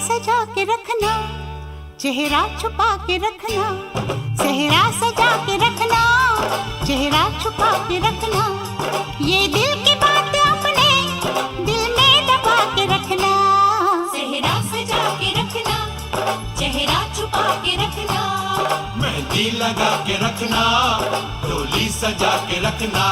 सजा के रखना, चेहरा छुपा के रखना, सेहरा सजा के रखना, चेहरा छुपा के रखना, ये दिल की बात अपने दिल में दबा के रखना, सेहरा सजा के रखना, चेहरा छुपा के रखना, मेहंदी लगा के रखना, डोली सजा के रखना।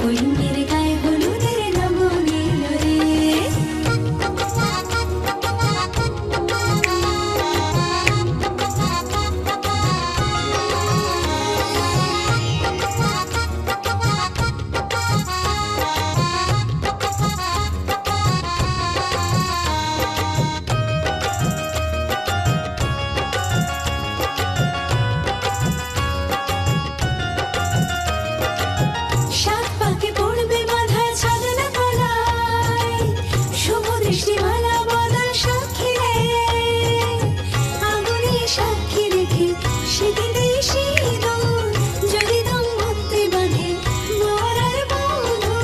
কইনের গায়ে হলুদের লগন এলো রে। সাত পাকে পড়বে বাঁধা ছাগনা গলায়, শুভ দৃষ্টিমালা বদল সাক্ষী রে। আগুনে সাক্ষী রেখে সিঁথিতে সিঁদুর, যদি দম্পতি বাঁধে বর আর বধূ,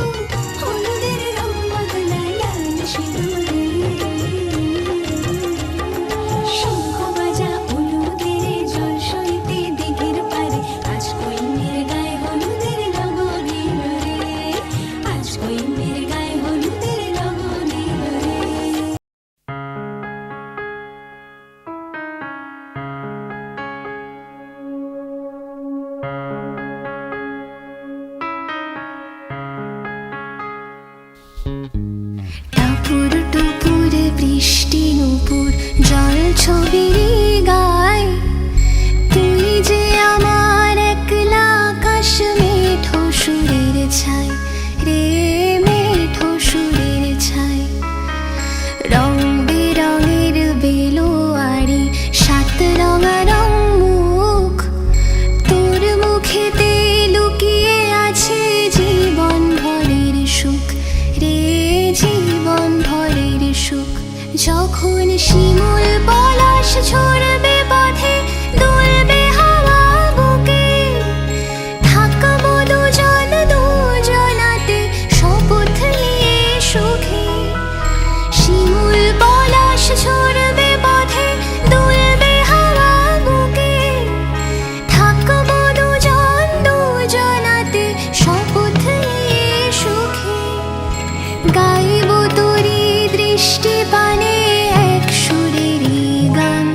হলুদের রং বদলায় লাল সিঁদুরে। শঙ্খ বাজা হলুদের জল সইতে দিঘির পারে, আজ কইনের গায়ে হলুদের লগন এলো রে। আজ কইনের গায়ে হলুদের লগন এলো রে। টাপুর টুপুর বৃষ্টি নুপুর জল ছবির গায়, তুই যে আমার একলা আকাশ মেঠো সুরের ছাই রে, মেঠো সুরের ছাই। রং বেরঙের বেলোয়ারি সাত রঙারং মুখ, তোর মুখেতে লুকিয়ে আছে জীবন ভরের সুখ রে, জীবন ভরের সুখ। যখন শিমুল পলাশ ছড়বে পথে, দুলবে হাওয়া বুকে, থাকবো দুজন দুজনাতে শপথ নিয়ে সুখে। শিমুল পলাশ ছড়বে পথে, দুলবে হাওয়া বুকে, থাকবো দুজন দুজনাতে শপথ নিয়ে সুখে। গাইব তোরি দৃষ্টি পানে এক সুরেরই গান,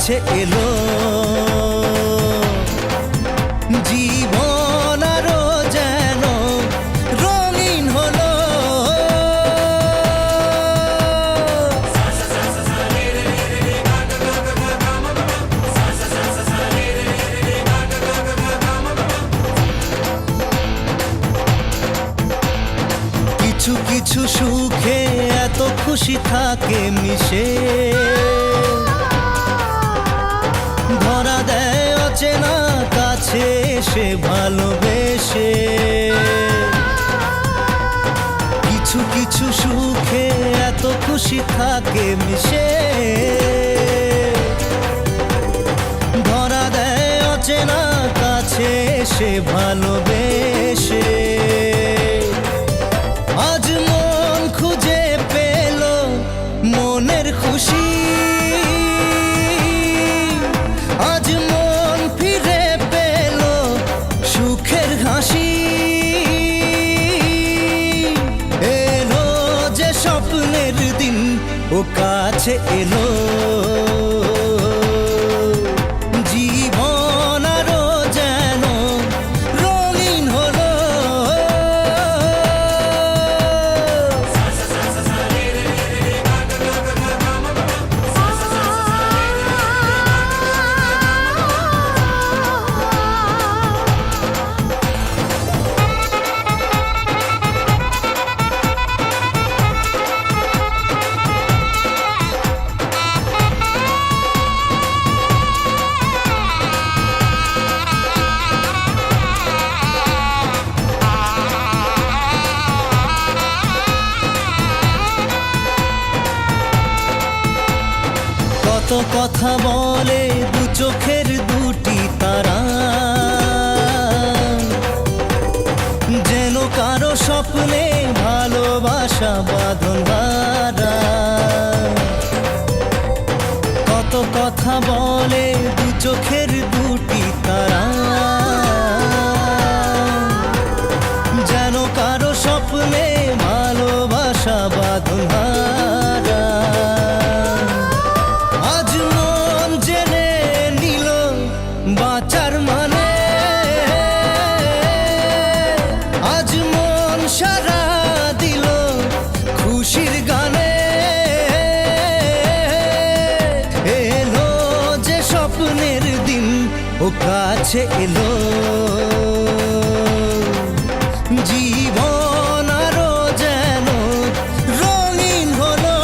কাছে এলো জীবন আরো যেন রঙিন হলো কিছু কিছু সুখে এত খুশি থাকে মিশে ধরা দেয় অচেনা কাছে এসে ভালোবেসে কিছু কিছু সুখে এত খুশি থাকে মিশে ধরা দেয় অচেনা কাছে এসে ভালোবেসে আজ মন খুঁজে পেল মনের খুশি আজ মন ফিরে পেল সুখের হাসি এলো যে স্বপ্নের দিন ও কাছে এলো জীবন আরো যেন রঙিন হলো কত কথা বলে দু চোখের দুটি তারা যেন কারো স্বপ্নে ভালোবাসা বাঁধন হারা কত কথা বলে দু চোখের দুটি তারা যেন কারো স্বপ্নে ভালোবাসা বাঁধন হারা আজ মন জেনে নিল বাঁচার মানে আজ মন সারা দিল খুশির গানে এলো যে স্বপ্নের দিন ও কাছে এলো জীবন আরো যেন রঙিন হলো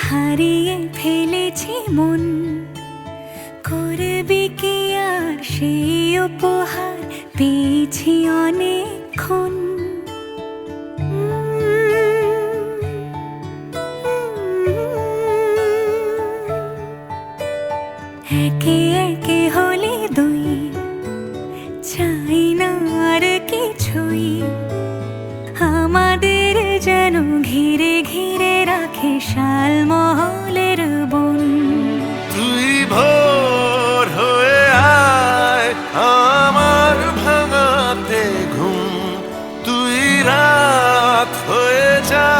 হারিয়ে ফেলেছি মন, করবি কি আর সেই উপহার পেয়েছি অনেকক্ষণ। একে একে হলে দুই, চাই না আর কিছুই, আমাদের যেন ঘিরে ঘিরে রাখে শালমহলের বন। তুই ভোর হয়ে আয় আমার ভাঙাতে ঘুম, তুই রাত হয়ে যা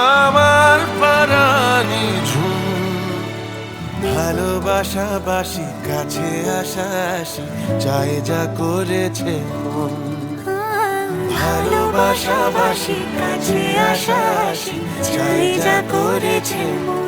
আমার পারানি ঝুম। ভালোবাসা বাসি কাছে আসা আসি চাই যা করেছে মন। ভালোবাসা বাসি কাছে আসা আসি চাই যা করেছে মন।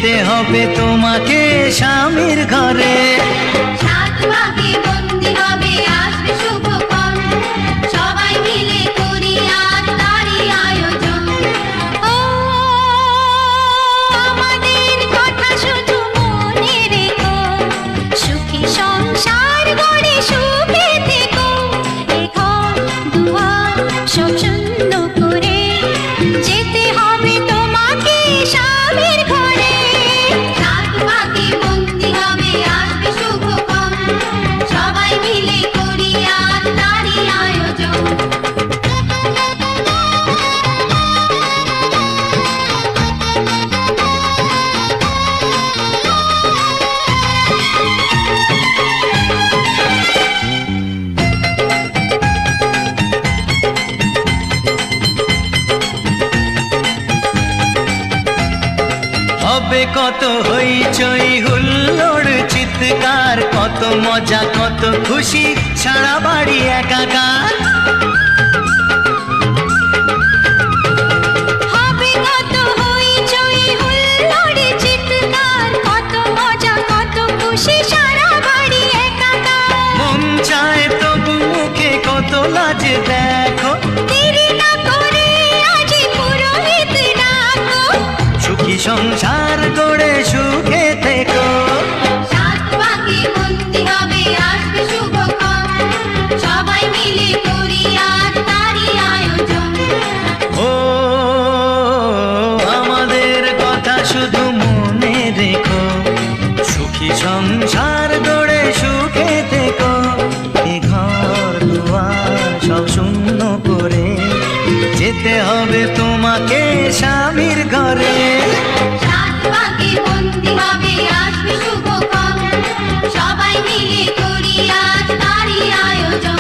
যেতে হবে তোমাকে স্বামীর ঘরে। সাত ভাগে বন্দি হবে আসবে শুভক্ষণ, সবাই মিলে করি আজ তারই আয়োজন। ও আমাদের কথা শুধু মনে রেখো, সুখী সংসার গড়ে সুখে থেকো। এ ঘর দুয়ার সব শূন্য করে যেতে হবে তোমাকে স্বামীর ঘরে। সাত ভাগে বন্দি হবে আসবে শুভক্ষণ, সবাই মিলে করি আজ তারই আয়োজন। হবে কত হইচই হুল্লোড় চিৎকার, কত মজা কত খুশি সারা বাড়ি একাকার। হবে কত হইচই হুল্লোড় চিৎকার, কত মজা কত খুশি সারা বাড়ি একাকার। মন চায় তবু মুখে কত লাজ দেখো, দেরি না করে আজই পুরোহিত ডাকো। সুখী সংসার গড়ে সুখে থেকো। সাত ভাগে বন্দি হবে আসবে শুভক্ষণ, সবাই মিলে করি আজ তারই আয়োজন। ও আমাদের কথা শুধু মনে রেখো, সুখী সংসার গড়ে সুখে থেকো। এ ঘর দুয়ার সব শূন্য করে যেতে হবে তোমাকে স্বামীর ঘরে। সাত ভাগে বন্দি হবে আসবে শুভক্ষণ, সবাই মিলে করি আজ তারই আয়োজন।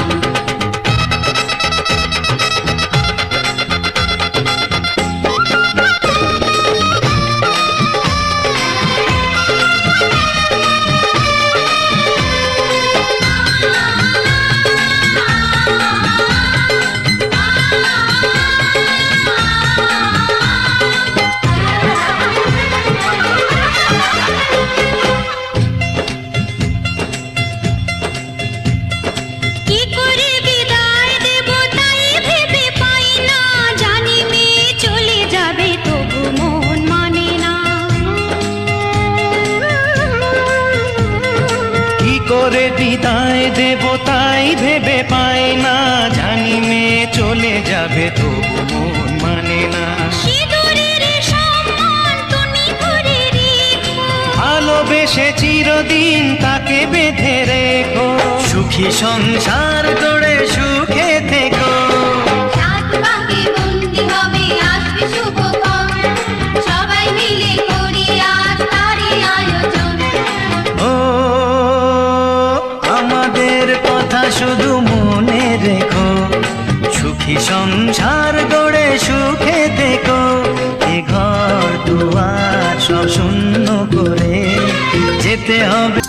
কি করে বিদায় দেব তাই ভেবে পাই না, জানি মেয়ে চলে যাবে তবু মন মানে না। কি করে বিদায় দেব তাই ভেবে পাই না, জানি মেয়ে চলে যাবে তবু মন মানে না। সিঁদুরের সম্মান তুমি করে রেখো, ভালোবেসে চিরদিন তাকে বেঁধে রেখো, সুখী সংসার গড়ে সুখে থেকো। সাত ভাগে বন্দি হবে আসবে শুভক্ষণ, সবাই মিলে করি আজ তারই আয়োজন। ও আমাদের কথা শুধু মনে রেখো, সুখী সংসার গড়ে সুখে থেকো। এ ঘর দুয়ার সব শূন্য করে যেতে হবে।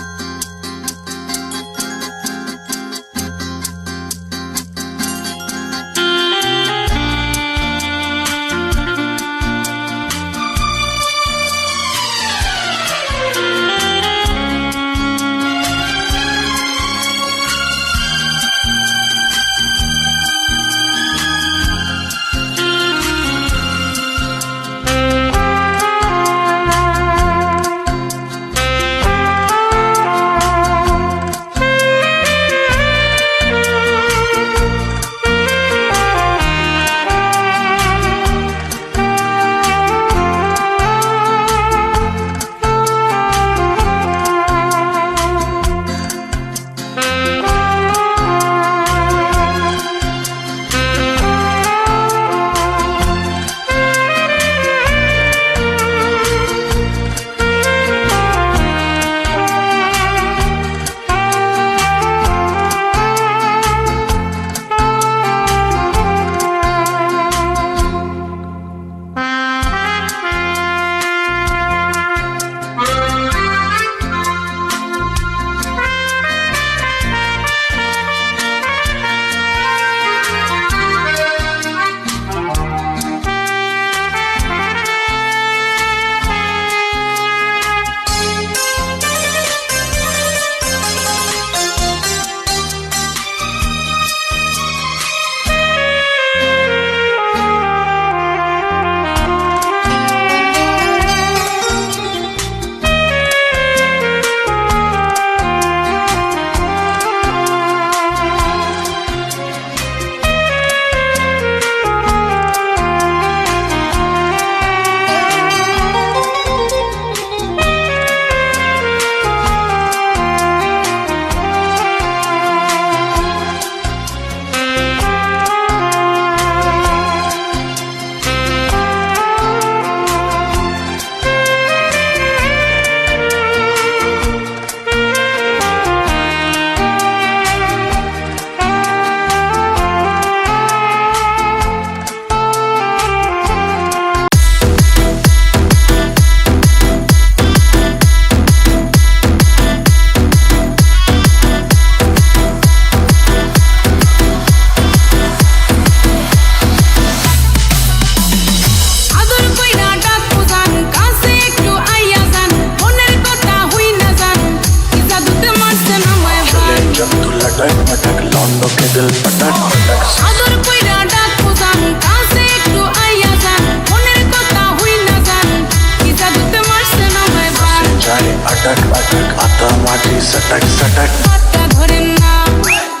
सटक सटक হাতটা ধরেন না,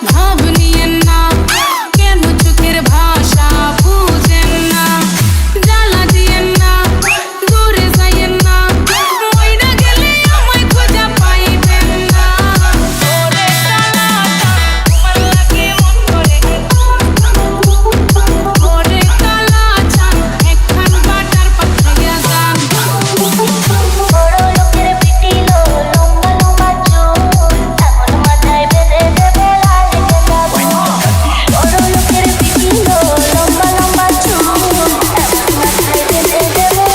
ভাব নিয়েন না, কেন চোখের ভাষা বুঝেন না, জ্বালা দিয়েন না, দূরে যাইয়েন না, মইরা গেলে আমায় খোঁজা পাইবেন না। ওরে কালাটা, তোমার লাগে মন করে, ওরে কালাটা, একখান বাটার পাঠাইয়া যান। বড় লোকের পিটিলো লম্বা লম্বা চুল, এখন মাথায় বেঁধে দেবে লাল গোলাপ ফুল। বড় লোকের পিটিলো লম্বা লম্বা চুল, এখন মাথায় বেঁধে দেবে।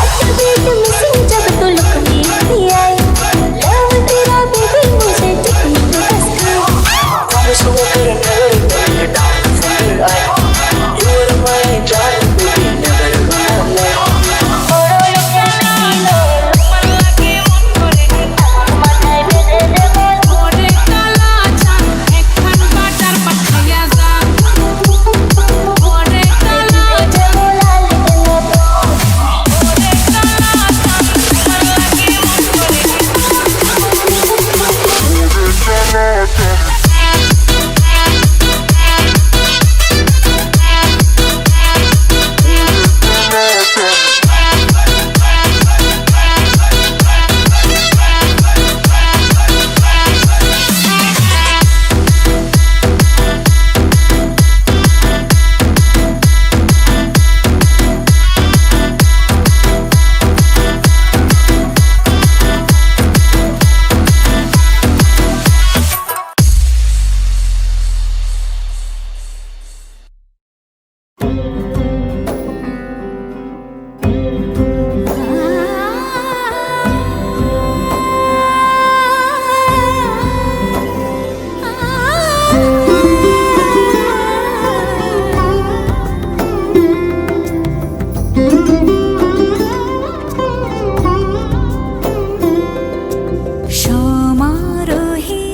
आजा बेबी मिसिंग जब तू लुक मेरी आई, लव तेरा बेबी मुझे टिकने पे बस गई। বড় লোকের পিটিলো তোমার লাগে মন করে, এখন মাথায় বেঁধে দেবে। ওরে কালাটা, একখান বাটার পাঠাইয়া যান। ওরে কালাটা, লাল গোলাপ ওরে কালাটা, তোমার লাগে মন করে। সমারোহে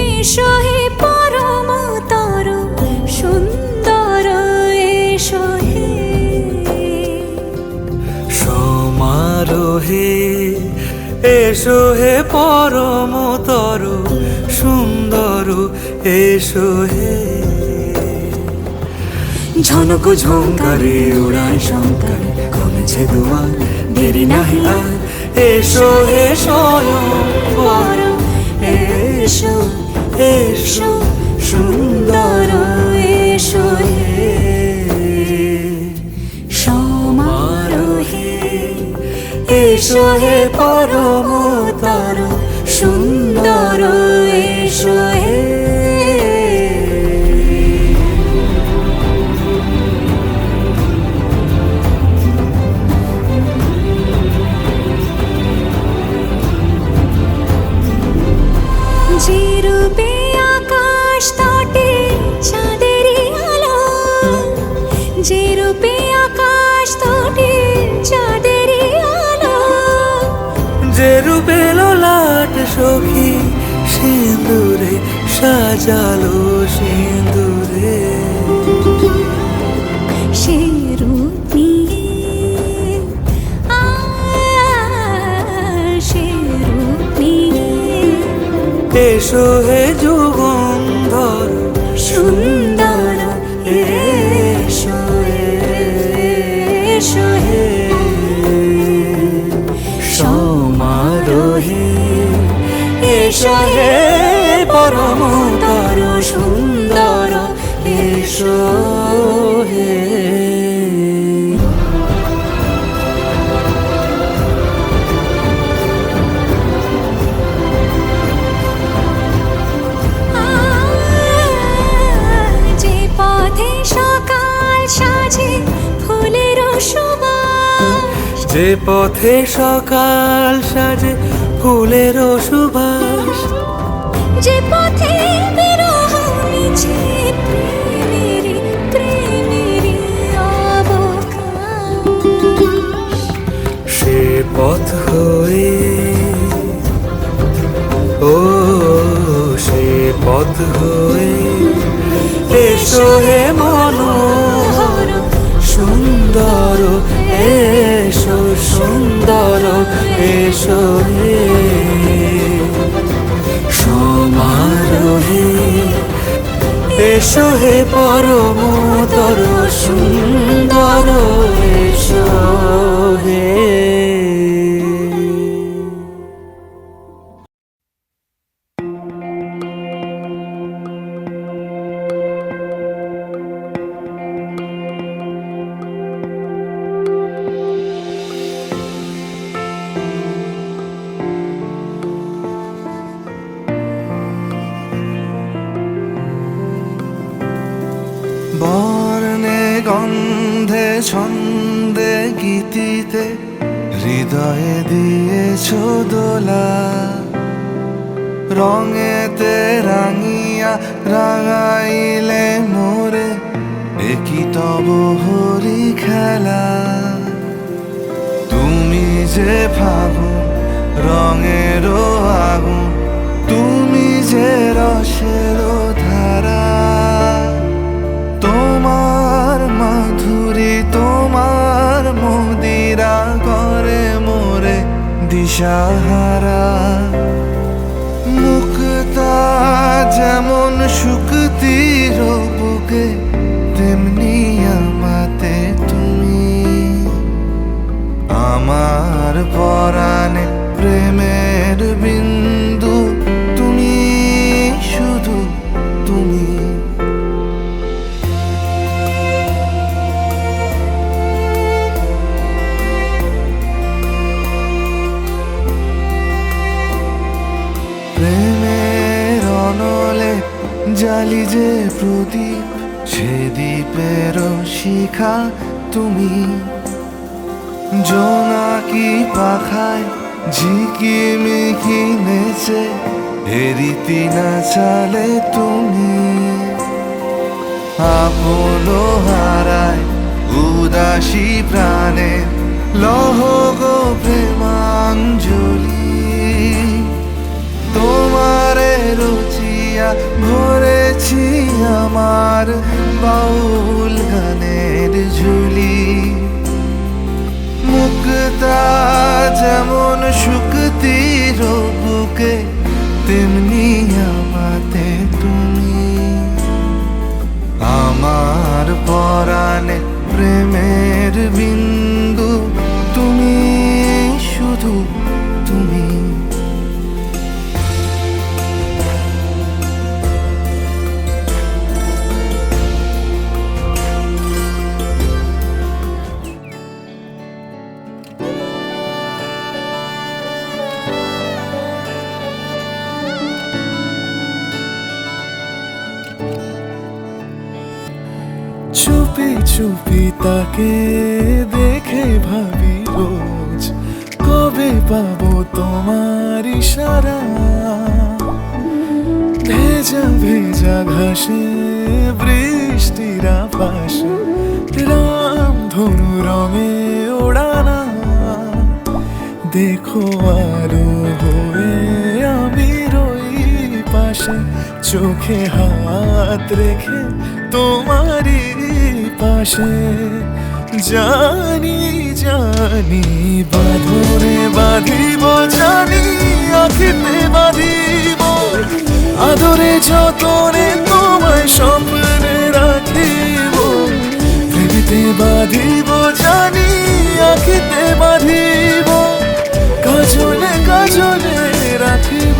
এসো হে পরমতর সুন্দর এসো হে। সমারোহে এসো হে পরমতর সুন্দর এসো হে ঝনক ঝঙ্কারে উড়ায় শঙ্কার কমেছে দুয়ার দেরি নাহি আর এসো হে স্বয়ংবর এসো এসো সুন্দর এসো হে সমারোহে এসো হে পরমতর সুন্দর এসো হে। যে রূপে আকাশ তটে চাঁদেরই আলো, যে রূপে আকাশ তটে চাঁদেরই আলো, যে রূপে লোলাট সখী সিঁদুরে সাজালো সিঁদুরে সে রূপ নিয়ে সে রূপ নিয়ে এসো হে যুগন্ধর সুন্দর এসো এসো হে সমারোহে এসো হে পরমতর সুন্দর এসো হে। যে পথে সকাল সাজে ফুলের সুবাস, যে পথে সকাল সাজে ফুলের সুবাস, যে পথে বিরহ মিছে প্রেমের প্রেমের অবকাশ, সে পথ হয়ে হয়ে এসো হে মনোহর সুন্দর এসো সুন্দর এসো হে সমারোহে এসো হে পরমতর সুন্দর এসো হে। বর্ণে গন্ধে ছন্দে গীতিতে হৃদয়ে দিয়েছ দোলা, রঙেতে রাঙিয়া রাঙাইলে মোরে একই তব হরি খেলা। তুমি যে ফাগুন রঙেরও আগুন, তুমি যে রসেরও ধারা, তোমার মাধুরী তোমার মদিরা করে মোরে দিশাহারা। মুক্তা যেমন শুকতির বুকে, তেমনি আমাতে তুমি। আমার পরাণে প্রেমের বিন্দু তুমি, শুধু তুমি। প্রেমের অনলে জালি যে প্রদীপ, সে দ্বীপের শিখা তুমি। জোনাকি পাখায় ঝিকিমিকি নেচে হেরিতি না চালে তুমি। আপন হারায় উদাসী প্রাণে লহ গো প্রেমাঞ্জলি। তোমারে রুচিয়া ভরেছি আমার বাউল গানের ঝুলি। মুক্তা যেমন শুকতির বুকে, তেমনি আমাতে তুমি। আমার পরাণে প্রেমের বিন্দু তুমি, শুধু তুমি। চুপি চুপি তাকে দেখে ভাবি রোজ, কবে পাবো তোমার ইশারা। ভেজা ভেজা ঘাসে বৃষ্টির আভাসে রামধনু রঙে ওড়ানা। দেখো আলো হয়ে আমি রই পাশে, চোখে হাত রেখে তোমারই পাশে। জানি জানি বাঁধনে বাঁধিব, জানি আখিতে বাঁধিব। আদরে যতনে তোমায় স্বপ্নে রাখিব, প্রেমেতে বাঁধিব, জানি আখিতে বাঁধিব। কাজলে কাজলে রাখিব।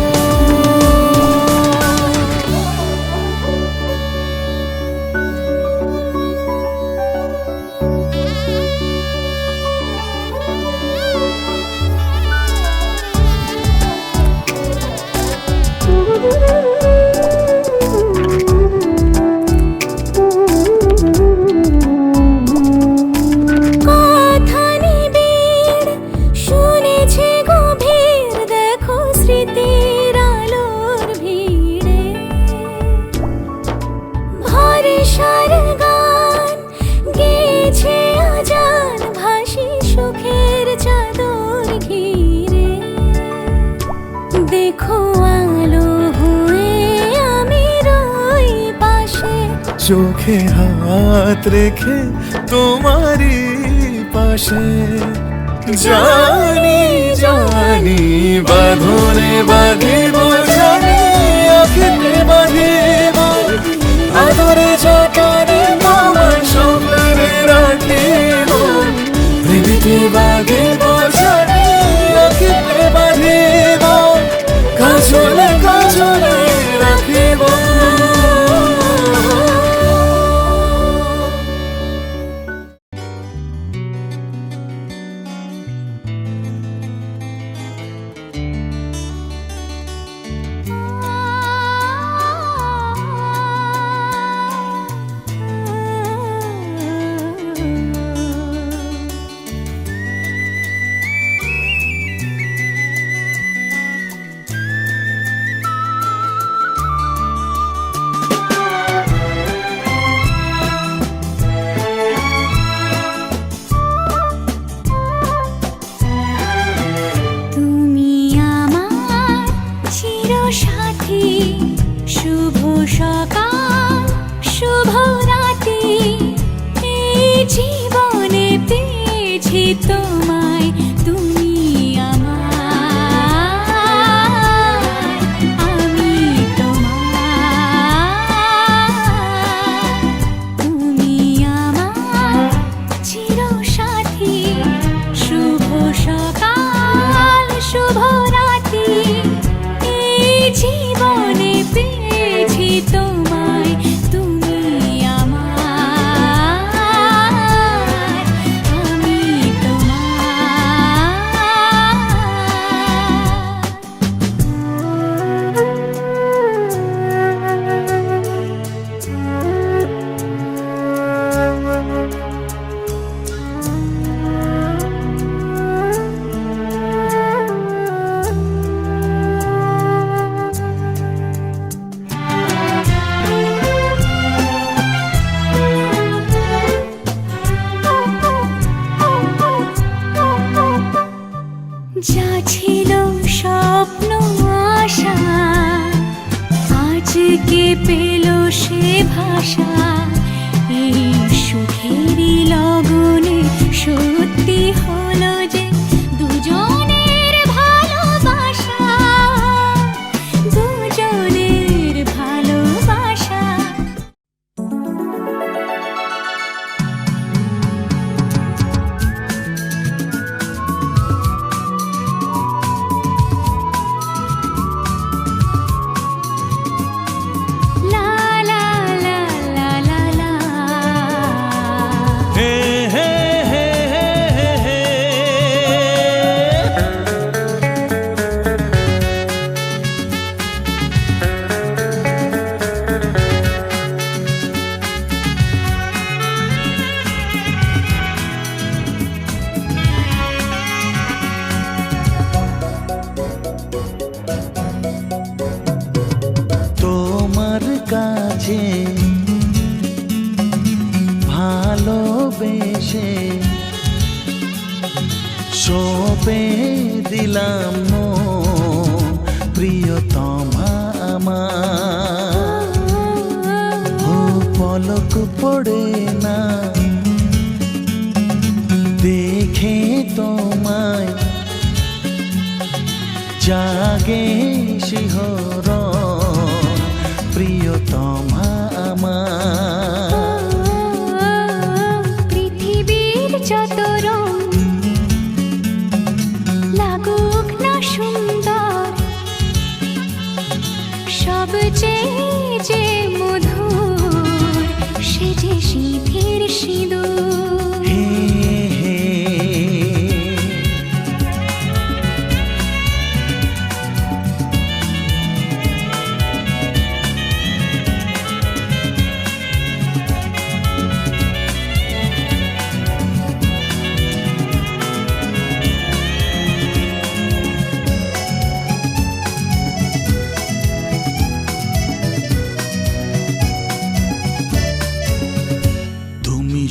কথা নিবিড় বুকে হাত রেখে তোমারই পাশে জানি জানি বাঁধনে বাঁধিব জানি আঁখেতে বাঁধিব আদরে যতনে তোমার স্বপ্নে রাখিব প্রেমেতে বাঁধিব জানি আঁখেতে বাঁধিব কাজলে কাজলে রাখিব তুমি আমার চিরসাথী, শুভ সকাল শুভ রাতি, এই জীবনে পেয়েছি তোমায়, তুমি আমার, আমি তোমার। তুমি আমার চিরসাথী, শুভ সকাল শুভ রাতি, এই জীবনে পেয়েছি তোমায়, তুমি আমার, আমি যা ছিল স্বপ্ন আশা, আজকে পেল সে ভাষা, এই সুখেরই লগনে সত্যি হলো যে দুজনের ভালোবাসা, দুজনের ভালোবাসা। লা লা লা লা লা লা। হে হে হে হে হে হে। তোমার কাছে ভালোবেসে সঁপে দিলাম মন, প্রিয়তমা আমার। ও পলক পড়ে না দেখে তোমায়, জাগে শিহরণ, প্রিয়তমা আমার। পৃথিবীর যত রং লাগুক না সুন্দর, সবচেয়ে যে মধুর সে যে সিঁথির সিঁদুর। হে হে।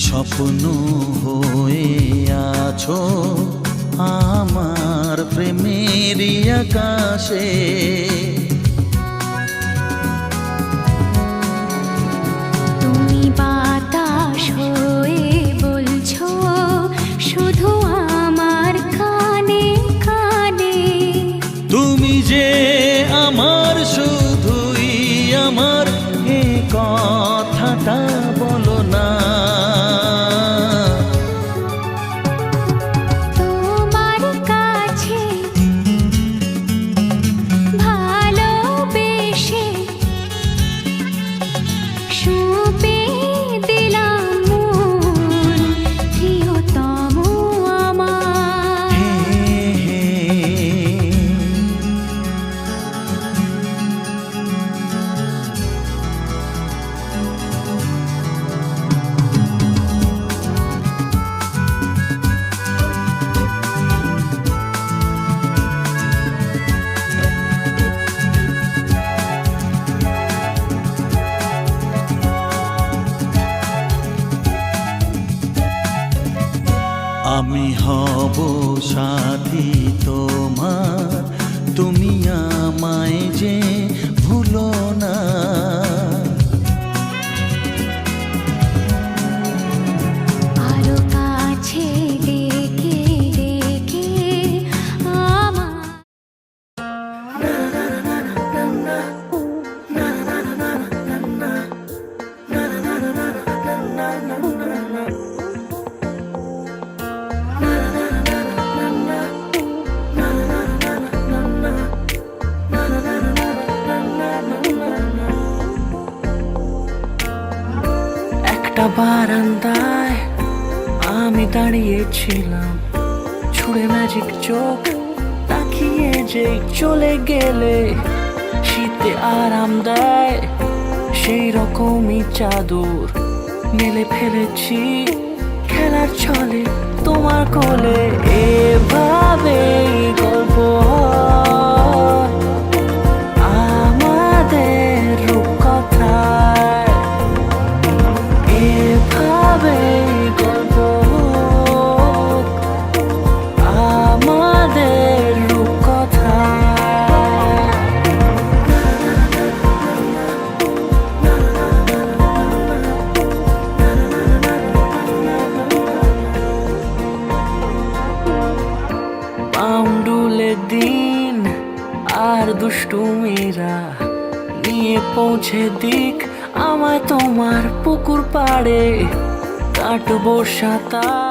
স্বপ্ন হয়ে আছো আমার প্রেমের আকাশে, তুমি আমি হব সাথী তোমার, তুমি আমায় যে ভুলো না। আরো কাছে ডেকে ডেকে আমার একটা বারান্দায় আমি দাঁড়িয়েছিলাম, ছুঁড়ে ম্যাজিক চোখ তাকিয়ে যে চলে গেলে শীতে আরাম দেয় সেই রকমই চাদর মেলে ফেলেছি খেলার ছলে তোমার কোলে। এভাবে গল্প হয় আমাদের রূপকথায়, এভাবে গল্প হোক আমাদের রূপকথায়। পাউন্ডুলে দিন আর দুষ্টুমিরা নিয়ে পৌঁছে দিক আমায় তোমার পুকুর পাড়ে, কাটবো সাঁতার।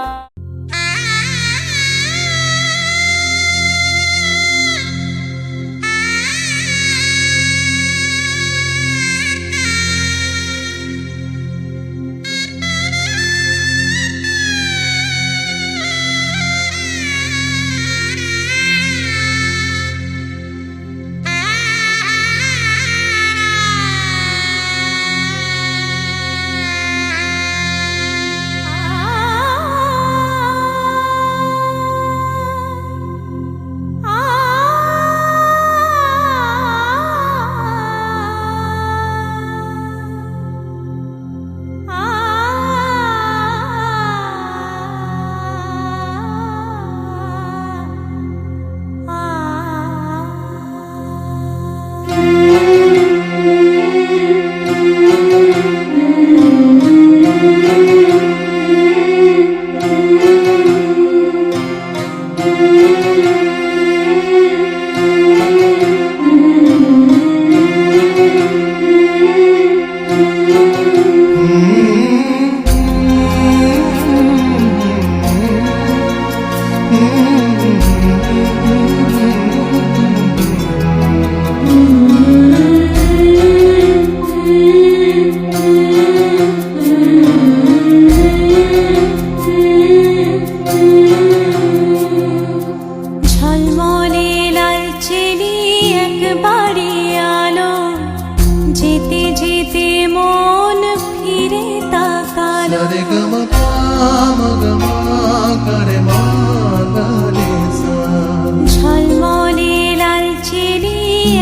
ঝলমলে লালচেরি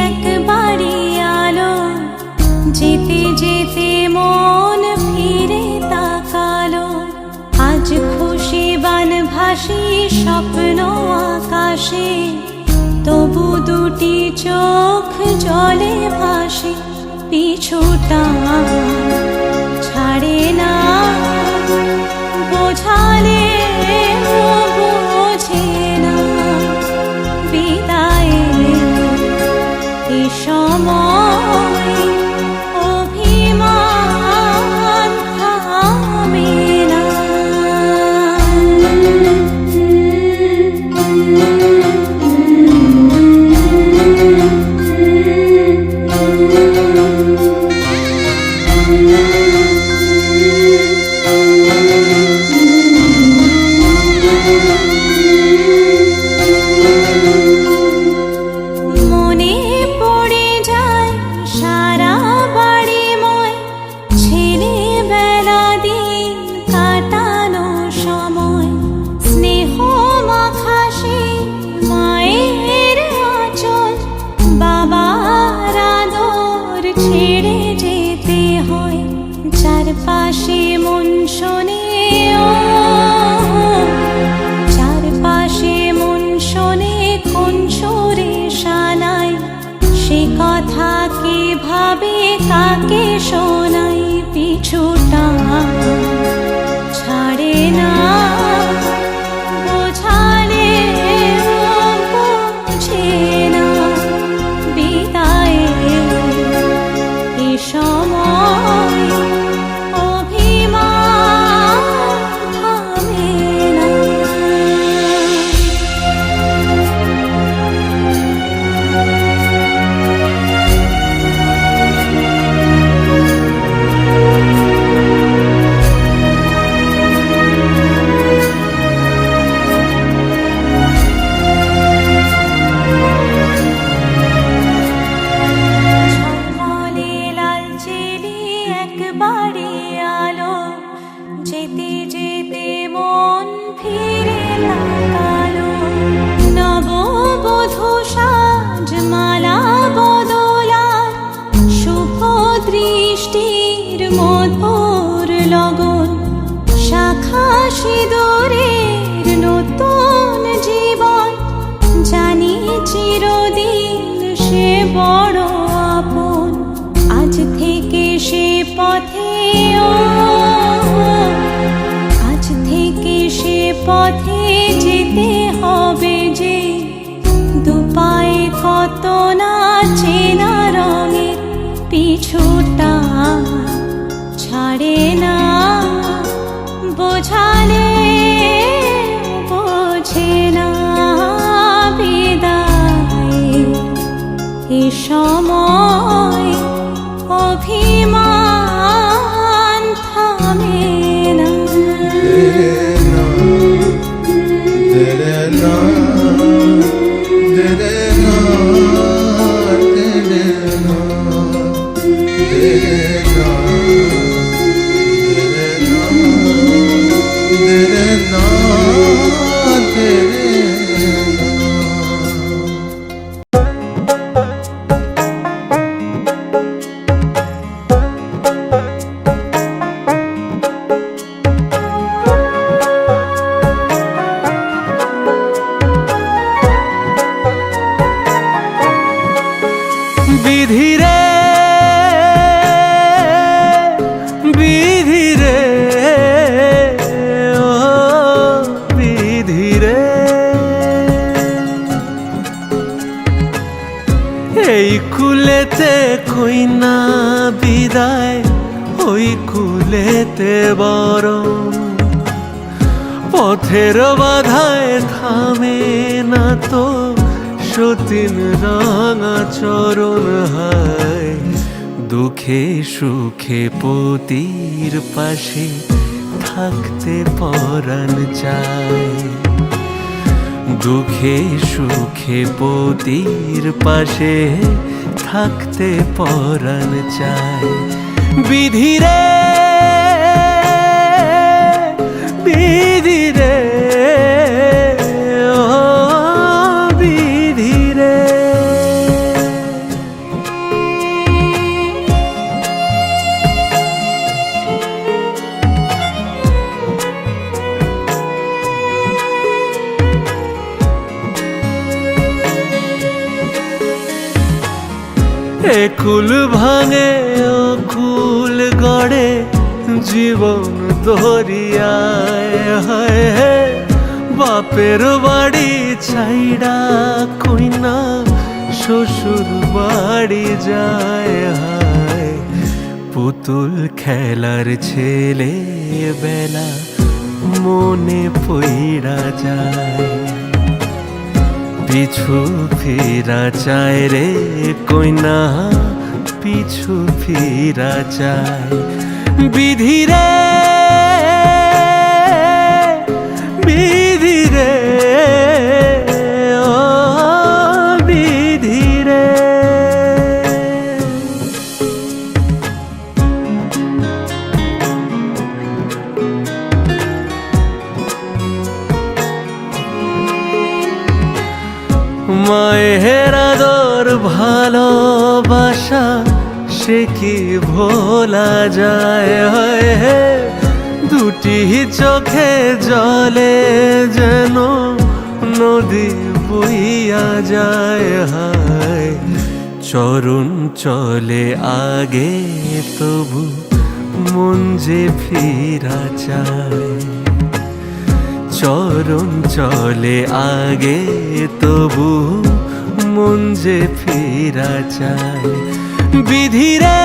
একবারে আলো, যেতে যেতে মন ফিরে তাকালো। আজ খুশি বানভাসি স্বপ্ন আকাশে, তবু দুটি চোখ জলে ভাসে। পিছুটা ছাড়ে না, বোঝালে বোঝে না। বিদায়ের এ সময় অভিমান থামে না। যেতে যেতে মন ফিরে তাকালো নববধূ সাজমালা বদলার শুভ দৃষ্টির মধুর লগন শাখা সিঁদুরের নতুন জীবন জানি চিরদিন সে বড় আপন আজ থেকে সে পথে আজ থেকে সে পথে যেতে হবে যে দুপায়ে কত না চেনা রঙের পিছুটা ছাড়ে না বোঝালে বোঝে না বিদায় এ সময় অভিমান থামে না বিধিরে বিধিরে ও বিধিরে এই কুলেতে কইনা বিদায় ওই কুলেতে বরং পথের বাধায় থামে না তো সতীন রাঙা চরণ হায় দুঃখে সুখে পতির পাশে থাকতে পরাণ চায় দুঃখে সুখে পতির পাশে থাকতে পরাণ চায় বিধিরে বিধিরে ও বিধিরে একুল ভাঙে ও কুল গড়ে জীবন দরিয়ায় হায় হে বাপের বাড়ি ছাইড়া কইনা শ্বশুর বাড়ি যায় হায় পুতুল খেলার ছেলে বেলা মনে পইড়া যায় পিছু ফিরা চায় রে কইনা পিছু ফিরা চায় বিধিরে বিধিরে ও বিধিরে মায়ের আদর ভালোবাসা সে কি ভোলা যায় হায় হে দুটি চোখে জলে যেন নদী বইয়া যায় হায় চরণ চলে আগে তবু মন যে ফিরা চায় চরণ চলে আগে তবু মন যে ফিরা চায় বিধিরে